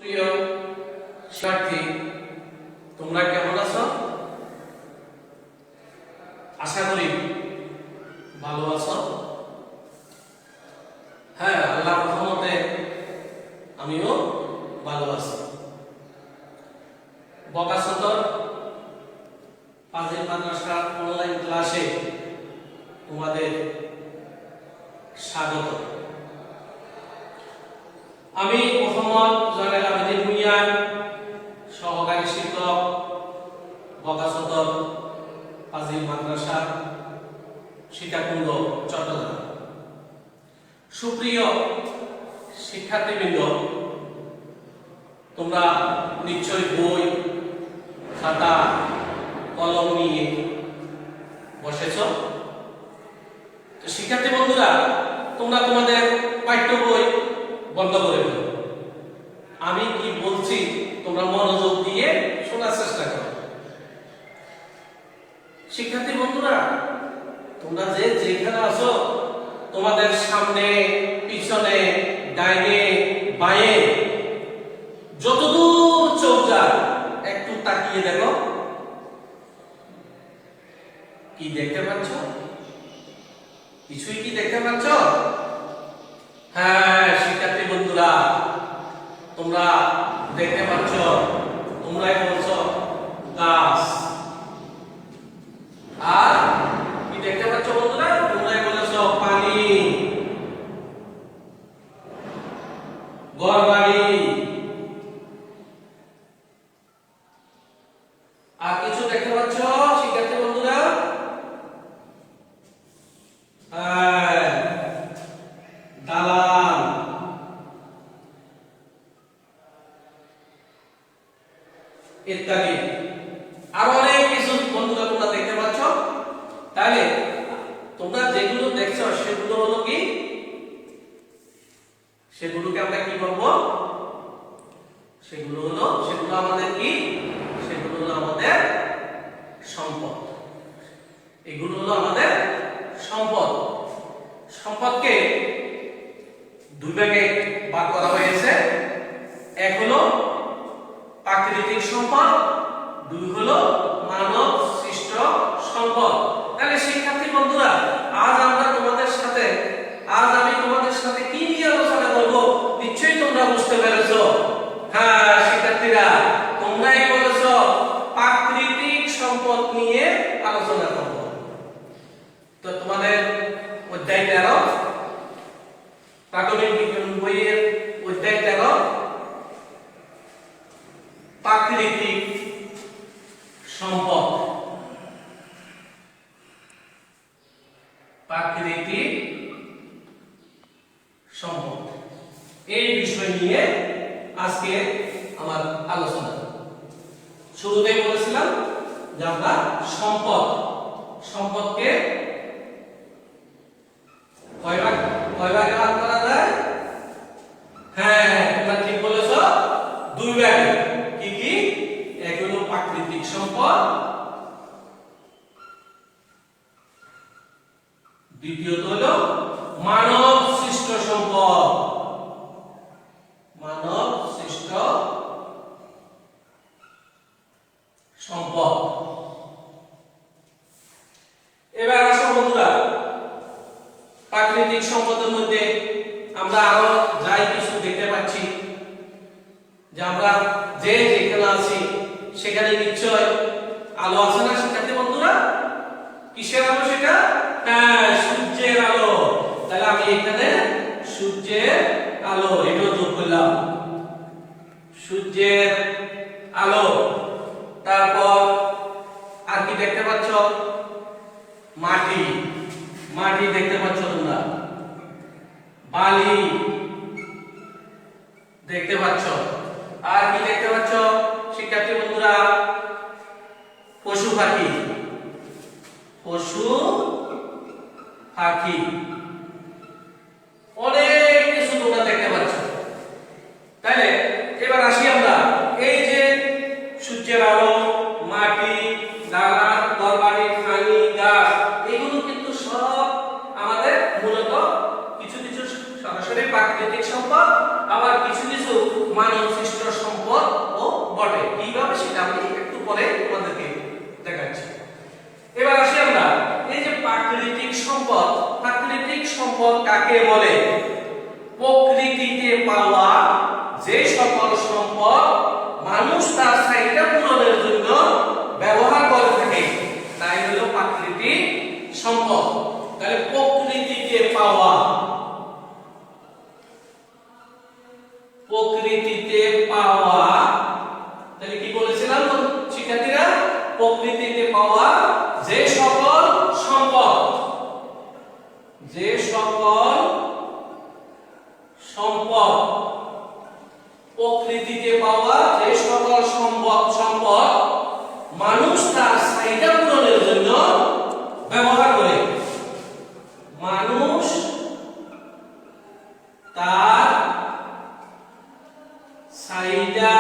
প্রিয় শিক্ষার্থী, তোমরা কেমন আছো? আশা করি ভালো আছো। হ্যাঁ, আল্লাহর রহমতে আমিও ভালো আছি। বকাসদর ফাজিল মাদ্রাসা অনলাইন ক্লাসে তোমাদের স্বাগত। আমি মোহাম্মদ জয়নাল আবেদিন ভূঁইয়া, সহকারী শিক্ষক, বকাসদর ফাজিল মাদ্রাসা, সীতাকুণ্ড, চট্টগ্রাম। সুপ্রিয় শিক্ষার্থীবৃন্দ, তোমরা নিশ্চয় বই, খাতা, কলম নিয়ে বসেছ। তো শিক্ষার্থী বন্ধুরা, তোমরা তোমাদের পাঠ্য বই বন্ধ করে দাও। আমি কি বলছি তোমরা মনোযোগ দিয়ে শোনার চেষ্টা করো। শিক্ষার্থী বন্ধুরা, তোমরা যে যেখানে আছো, তোমাদের সামনে, পিছনে, ডাইনে, বাঁয়ে যতদূর চোখ যায় একটু তাকিয়ে দেখো। কি দেখতে পাচ্ছ? কিছুই কি দেখতে পাচ্ছ? হ্যাঁ শিক্ষার্থী বন্ধুরা, তোমরা দেখতে পাচ্ছ, তোমরাই বলছো গাছ। আর কি দেখতে পাচ্ছ বন্ধুরা? তোমরাই বলেছ পানি, ঘরবাড়ি। আর কিছু দেখতে পাচ্ছ শিক্ষার্থী বন্ধুরা? দালান, ইত্যাদি। আরো অনেক কিছু বন্ধুরা তোমরা দেখতে পাচ্ছ। তাহলে তোমরা যেগুলো দেখছো সেগুলো হলো কি? সেগুলোকে আমরা কি বলবো? সেগুলো আমাদের কি? সেগুলো হলো আমাদের সম্পদ। এগুলো হলো আমাদের সম্পদ। সম্পদকে দুই ভাগে ভাগ করা হয়েছে। এক হলো প্রাকৃতিক সম্পদ, দুই হলো মানব সৃষ্ট সম্পদ। তাহলে শিক্ষার্থী বন্ধুরা, আজ আমি তোমাদের সাথে কি নিয়ে আলোচনা করব নিশ্চয়ই তোমরা বুঝতে পেরেছো। হ্যাঁ শিক্ষার্থীরা, তোমরাই বলেছো প্রাকৃতিক সম্পদ নিয়ে আলোচনা করব। তো তোমাদের অধ্যায় 13, প্রাথমিক বিজ্ঞান বইয়ের অধ্যায় 13, প্রাকৃতিক সম্পদ। প্রাকৃতিক সম্পদ এই বিষয় নিয়ে আজকে আমার আলোচনা। শুরুতেই বলেছিলাম যে আমরা সম্পদকে কয় ভাগে ভাগ করা যায়? হ্যাঁ, তোমরা ঠিক বলেছো, দুই ভাগে। কি কি? এক হলো প্রাকৃতিক সম্পদ, দ্বিতীয়ত হলো মানব সৃষ্ট সম্পদ। মানব সৃষ্ট সম্পদ। এবার আসো বন্ধুরা, প্রাকৃতিক সম্পদের মধ্যে আমরা আরো যাই কিছু দেখতে পাচ্ছি, যে আমরা যে যেখানে আছি সেখানে নিশ্চয় আলো আছে না শিক্ষার্থী বন্ধুরা? কিসের আলো সেটা? হ্যাঁ, সূর্যের আলো। তাহলে আমি এখানে সূর্যের আলো এটা যোগ করলাম। সূর্যের আলো। তারপর আর কি দেখতে পাচ্ছ? মাটি। মাটি দেখতে পাচ্ছ তোমরা। বালি দেখতে পাচ্ছ। আর কি দেখতে পাচ্ছ শিক্ষার্থী বন্ধুরা? পশু পাখি। পশু পাখি, অনেক কিছু তোমরা দেখতে পাচ্ছ। তাহলে এবার আসি আমরা এই যে সূর্যের আলো, মাটি, দালান, ঘরবাড়ি, পানি, গাছ, এগুলো কিন্তু সব আমাদের মূলত কিছু কিছু সরাসরি প্রাকৃতিক সম্পদ, আবার কিছু কিছু মানব সৃষ্ট কাকে বলে? প্রকৃতিতে পাওয়া যে সকল সম্পদ মানুষ তার চাহিদা পূরণের জন্য ব্যবহার করে থাকে তাই হলো প্রাকৃতিক সম্পদ। তাহলে প্রকৃতিতে পাওয়া, প্রকৃতিতে পাওয়া, তাহলে কি বলেছিলাম শিক্ষার্থীরা? প্রকৃতিতে পাওয়া যে সকল সম্পদ, যে সকল সম্পদ, প্রকৃতিতে পাওয়া যে সকল সম্পদ মানুষ তার চাহিদা পূরণের জন্য ব্যবহার করে, মানুষ তার চাহিদা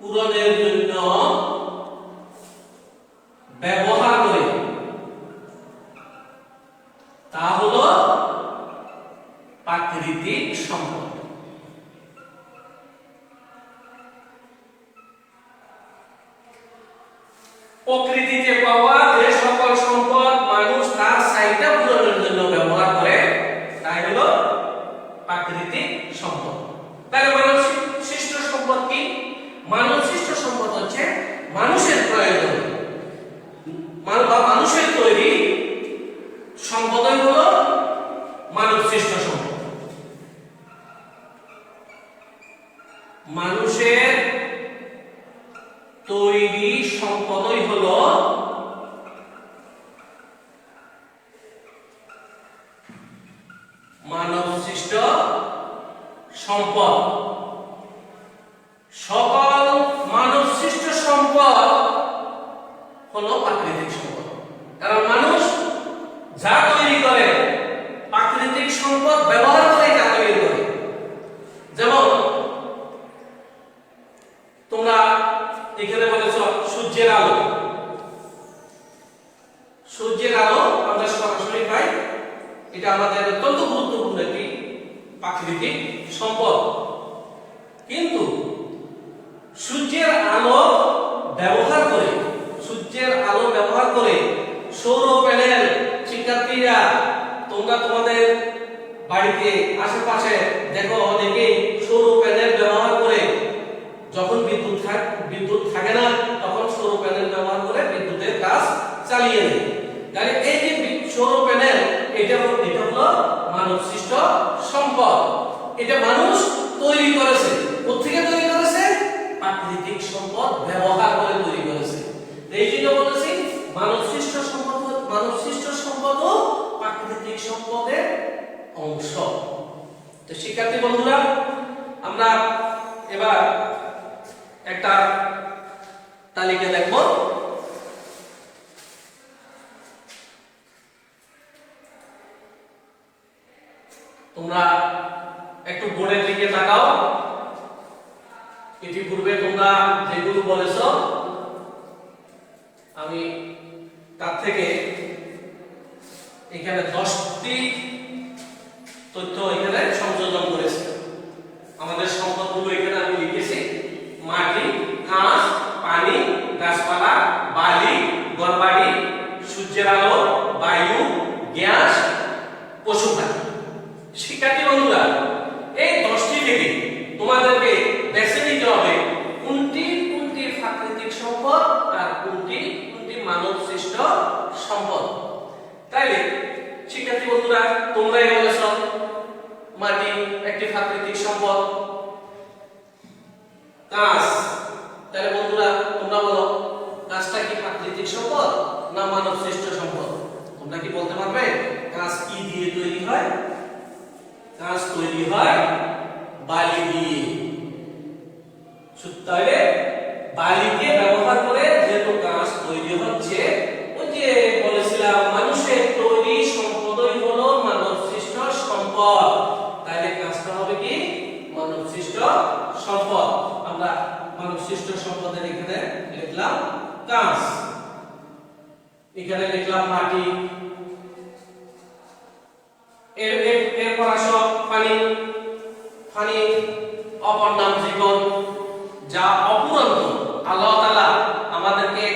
পূরণের জন্য ব্যবহার করে, তা হলো প্রাকৃতিক সম্পদ। প্রকৃতিতে পাওয়া যে সকল সম্পদ মানুষ তার চাহিদা পূরণের জন্য ব্যবহার করে তাই হলো প্রাকৃতিক সম্পদ। তাহলে মানব সৃষ্ট সম্পদ কি? মানব সৃষ্ট সম্পদ হচ্ছে মানুষের প্রয়োজন, মানুষের তৈরি সম্পদই হলো মানব সৃষ্ট সম্পদ। মানুষের তৈরি সম্পদই হলো মানব সৃষ্ট সম্পদ। সকল মানব সৃষ্ট সম্পদ হলো প্রাকৃতিক সম্পদ, কারণ মানুষ যা তৈরি করে প্রাকৃতিক সম্পদ ব্যবহার করে তা তৈরি করে। যেমন তোমরা এখানে বলেছ সূর্যের আলো, সূর্যের আলো আমরা সরাসরি পাই, এটা আমাদের অত্যন্ত গুরুত্বপূর্ণ একটি প্রাকৃতিক সম্পদ। কিন্তু সূর্যের আলো ব্যবহার করে, সূর্যের আলো ব্যবহার করে সৌর প্যানেল, শিক্ষার্থীরা তোমরা তোমাদের বাড়িতে আশেপাশে দেখো অনেকে সৌর প্যানেল ব্যবহার করে, যখন বিদ্যুৎ থাকে না তখন সৌর প্যানেল ব্যবহার করে বিদ্যুতের কাজ চালিয়ে নেয়। তাহলে এই যে সৌর প্যানেল এটা হলো মানব সৃষ্ট সম্পদ। এটা মানুষ তৈরি করেছে। কোথেকে তৈরি করেছে? প্রাকৃতিক সম্পদ ব্যবহার করে তৈরি করেছে। এই জন্য বলেছি মানব সৃষ্ট সম্পদও প্রাকৃতিক সম্পদের অংশ। তো শিক্ষার্থী বন্ধুরা, আমরা এবার একটা তালিকা দেখব। তোমরা একটু বোর্ডের দিকে তাকাও। ইতিপূর্বে তোমরা যেগুলো বলেছ আমি তার থেকে এখানে 10টি তথ্য এখানে সংযোজন করেছি। আমাদের সম্পদগুলো এখানে আমি লিখেছি: মাটি, ঘাস, পানি, গাছপালা, বালি, ঘরবাড়ি, সূর্যের আলো, বায়ু, গ্যাস, পশু পাখি। শিক্ষার্থী বন্ধুরা, এই 10টি থেকে তোমাদেরকে বেছে নিতে হবে কোনটি প্রাকৃতিক সম্পদ আর কোনটি মানব সৃষ্ট সম্পদ। তাইলে শিক্ষার্থী বন্ধুরা, তোমরাই বলেছ মাটি একটি প্রাকৃতিক সম্পদ। গাছ, তাহলে বন্ধুরা তোমরা বলো গাছটা কি প্রাকৃতিক সম্পদ না মানব সৃষ্ট সম্পদ? তোমরা কি বলতে পারবে গাছ কি দিয়ে তৈরি হয়? গাছ তৈরি হয় বালি দিয়ে। তাহলে বালিকে ব্যবহার করে যেহেতু গাছ তৈরি হচ্ছে, ওই যে বলেছিলাম মানুষের তৈরি সম্পদই হলো মানব সৃষ্ট সম্পদ। তাহলে গাছটা হবে কি মানব সৃষ্ট সম্পদ। আমরা মানব সৃষ্ট সম্পদের এখানে লিখলাম গাছ, এখানে লিখলাম মাটি, এরপর আসো পানি। পানি অপর নাম জীবন, যা অপুরন্ত। আল্লাহ তাআলা আমাদেরকে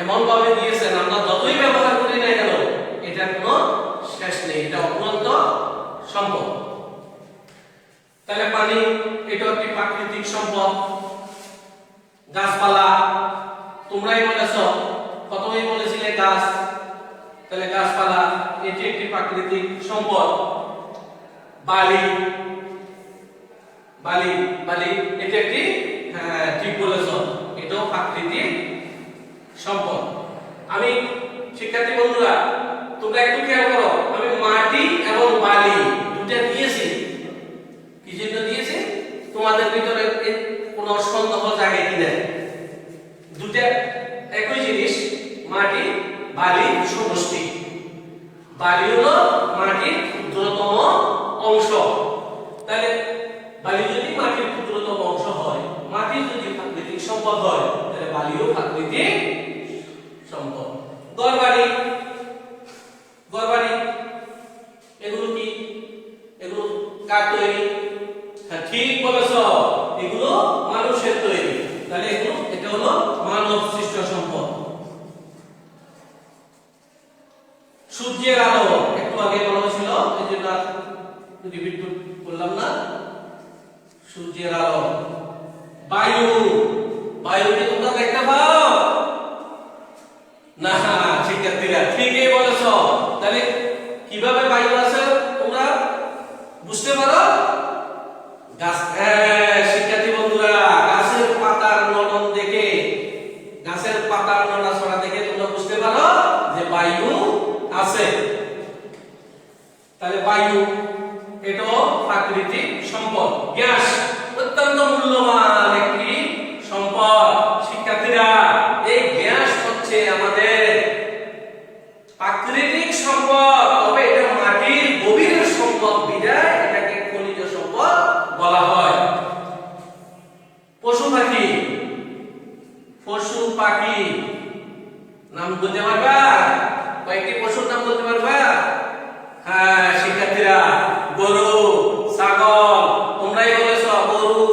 এমন ভাবে দিয়েছেন, আমরা যতই ব্যবহার করি না কেন এটা কোনো তাহলে পানি এটা একটি প্রাকৃতিক সম্পদ। গাছপালা তোমরাই বলেছো, প্রথমেই বলেছিলে গাছ, তাহলে গাছপালা এটি একটি প্রাকৃতিক সম্পদ। বালি বালি বালি এটি একটি, হ্যাঁ ঠিক বলেছো, এটাও প্রাকৃতিক সম্পদ। আমি শিক্ষার্থী বন্ধুরা তোমরা একটু খেয়াল করো, আমি মাটি এবং বালি দুটো দিয়েছি, কি জন্য দিয়েছি? তোমাদের ভিতরে কোনো সন্দেহ জাগে কিনা? দুটো একই জিনিস, মাটি বালি সমষ্টি। বালি হলো মাটির ক্ষুদ্রতম অংশ। তাহলে বালি যদি মাটির ক্ষুদ্রতম অংশ হয়, মাটি যদি প্রাকৃতিক সম্পদ হয়, তাহলে বালিও প্রাকৃতিক সম্পদ। গড়বাড়ি গড়বাড়ি এগুলো কি? এগুলো কার তৈরি? হ্যাঁ ঠিক বলেছ, এগুলো মানুষের তৈরি। তাহলে এগুলো, এটা হলো মানব সৃষ্ট সম্পদ। সূর্যের আলো একটু আগে বলা হয়েছিল, এই জন্য রিপিট করলাম না। সূর্যের আলো, বায়ু, বায়ুকে তোমরা দেখতে পাও না? শিক্ষার্থীরা ঠিকই বলেছ। তাহলে কিভাবে বায়ু আসে তোমরা বুঝতে পারো? গাছ, শিক্ষার্থী বন্ধুরা গাছের পাতার নড়ন দেখে, গাছের পাতার নড়াচড়া দেখে তোমরা বুঝতে পারো যে বায়ু আছে। তাহলে বায়ু এটাও প্রাকৃতিক সম্পদ। গ্যাস অত্যন্ত মূল্যবান একটি সম্পদ। শিক্ষার্থীরা এই গ্যাস হচ্ছে আমাদের প্রাকৃতিক সম্পদ, তবে এটা মাটির গভীর সম্পদ বিধায় এটাকে খনিজ সম্পদ বলা হয়। পশু পাখি, পশু পাখি নাম বলতে পারবা? কয়েকটি পশুর নাম বলতে পারবা? হ্যাঁ শিক্ষার্থীরা, গরু, ছাগল, তোমরাই বলেছ গরু,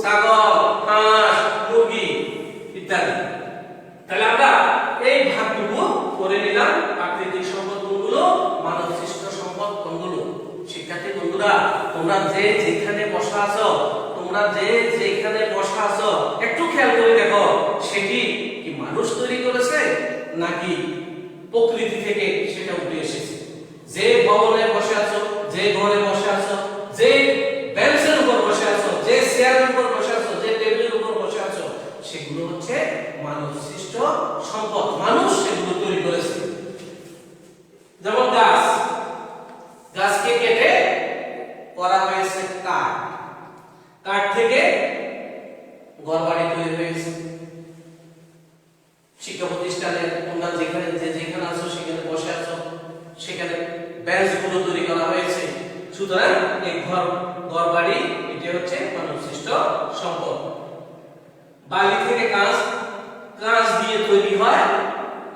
ছাগল, হাঁস, মুরগি ইত্যাদি। তাহলে আমরা এই ভাগটুকু করে নিলাম। প্রাকৃতিক সম্পদ কোনগুলো, মানব সৃষ্ট সম্পদ কোনগুলো। শিক্ষার্থী বন্ধুরা তোমরা যে যেখানে বসা আছো, তোমরা যে যেখানে বসা আছো একটু খেয়াল করে দেখো, সেটি কি মানুষ তৈরি করেছে নাকি প্রকৃতি থেকে সেটা উঠে এসেছে? যে ভবনে বসে আছো, যে ঘরে বসে আছো, যে বেঞ্চের উপর বসে আছো, যে চেয়ারের উপর বসে আছো, যে টেবিলের উপর বসে আছো, সেগুলো হচ্ছে মানব সৃষ্ট সম্পদ। মানুষ সেগুলো তৈরি করেছে। যেমন গাছ, গাছকে কেটে করা হয়েছে কাঠ, কাঠ থেকে ঘরবাড়ি তৈরি হয়েছে। শিক্ষা প্রতিষ্ঠানে তোমরা যেখানে যেখানে আছো সেখানে বসে আছো, সেখানে বেঞ্চগুলো তৈরি করা হয়েছে। সুতরাং এই ঘরবাড়ি এটি হচ্ছে মানব সৃষ্ট সম্পদ। বালি থেকে কাঁচ, কাঁচ দিয়ে তৈরি হয়।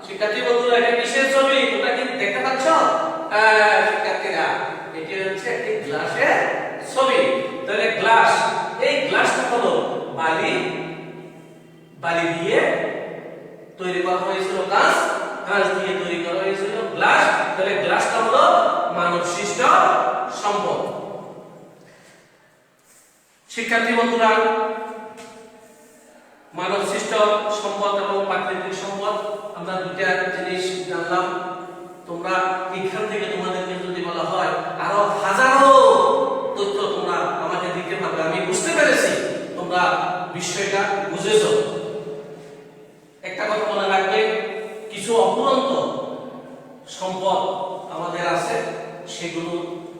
শিক্ষার্থী বন্ধুরা এটা কিসের ছবি তোমরা কি দেখতে পাচ্ছ? শিক্ষার্থীরা এটি হচ্ছে একটি গ্লাসের ছবি। তাহলে গ্লাস, এই গ্লাসটা হলো বালি, বালি দিয়ে তৈরি করা হয়েছিল কাঁচ, কাঁচ দিয়ে তৈরি করা হয়েছিল গ্লাস। তাহলে গ্লাসটা হলো মানব সৃষ্ট সম্পদ। শিক্ষার্থী বন্ধুরা মানব সৃষ্ট সম্পদ এবং প্রাকৃতিক সম্পদ আমরা দুইটা জিনিস জানলাম। তোমরা এখান থেকে তোমাদেরকে যদি বলা হয় আরো হাজারো তথ্য তোমরা আমাকে দিতে পারবে, আমি বুঝতে পেরেছি তোমরা বিষয়টা বুঝেছো। একটা কথা মনে রাখবে, কিছু অফুরন্ত সম্পদ আমাদের আছে, সেগুলো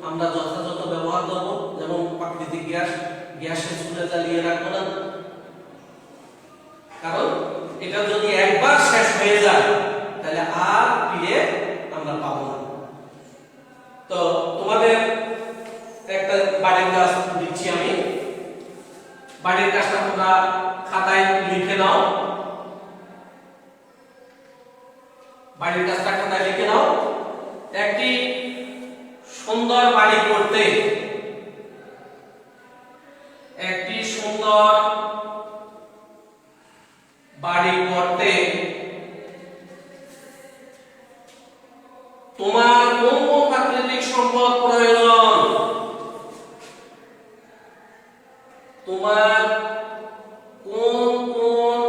আমরা যথাযথ ব্যবহার করব। যেমন প্রাকৃতিক গ্যাস, গ্যাসের চুলা জ্বালিয়ে রাখবো না, কারণ এটা যদি একবার শেষ হয়ে যায় তাহলে আর ফিরে আমরা পাবো না। তো তোমাদের একটা বাড়ির কাজ দিচ্ছি আমি, বাড়ির কাজটা তোমরা খাতায় লিখে নাও। বাড়ির কাজটা খাতায় লিখে নাও। একটি সুন্দর বাড়ি করতে, একটি সুন্দর বাড়ি করতে তোমার কোন কোন প্রাকৃতিক সম্পদ প্রয়োজন? তোমার কোন কোন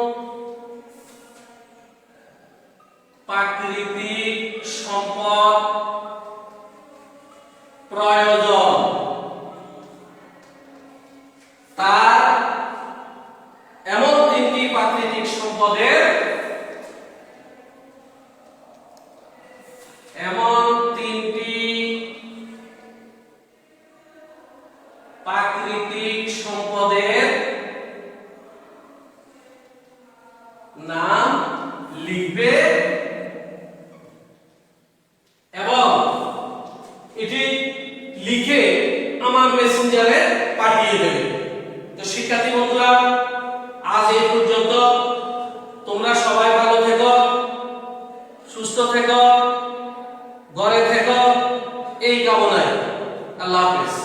প্রাকৃতিক সম্পদ প্রয়োজন, তার এমন তিনটি প্রাকৃতিক সম্পদের নাম লিখবে এবং এটি লিখে আমার মেসেঞ্জারে পাঠিয়ে দেবে। তো শিক্ষার্থী বন্ধুরা, আজ এই পর্যন্ত। তোমরা সবাই ভালো থেকো, সুস্থ থেকো, ঘরে থেকো, এই কামনায়। আল্লাহ হাফেজ।